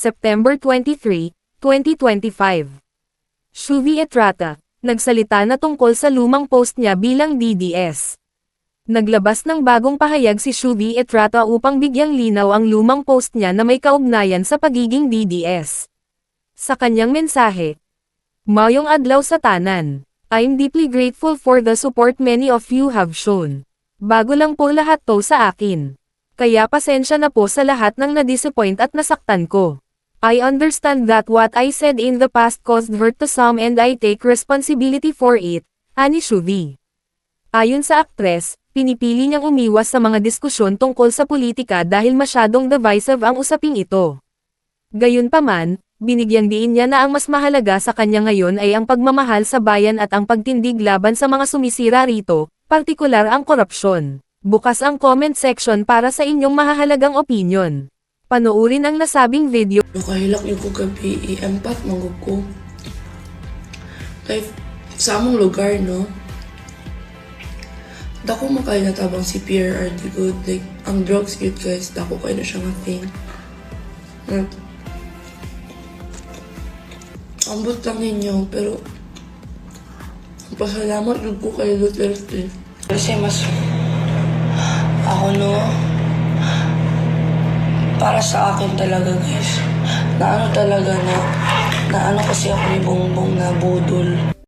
September 23, 2025. Shuvie Etrata, nagsalita na tungkol sa lumang post niya bilang DDS. Naglabas ng bagong pahayag si Shuvie Etrata upang bigyang linaw ang lumang post niya na may kaugnayan sa pagiging DDS. Sa kanyang mensahe, "Mayong adlaw sa tanan. I'm deeply grateful for the support many of you have shown. Bago lang po lahat to sa akin. Kaya pasensya na po sa lahat ng na-disappoint at nasaktan ko. I understand that what I said in the past caused hurt to some and I take responsibility for it," ani Shuvie. Ayon sa aktres, pinipili niyang umiwas sa mga diskusyon tungkol sa politika dahil masyadong divisive ang usaping ito. Gayunpaman, binigyang diin niya na ang mas mahalaga sa kanya ngayon ay ang pagmamahal sa bayan at ang pagtindig laban sa mga sumisira rito, partikular ang korupsyon. Bukas ang comment section para sa inyong mahahalagang opinyon. Panoorin ang nasabing video. Nakahilak niyo ko gabi, i-empat manggog ko. Like, sa among lugar, no? Dako makain na tabang si PRRD good. Like, ang drugs yun guys, dako kayo na siya nga thing. Ambot lang ninyo, pero pasalamat yun ko kay Duterte. Kasi mas, ako no, para sa akin talaga guys, na ano talaga na ano kasi ako ni Bongbong na budol.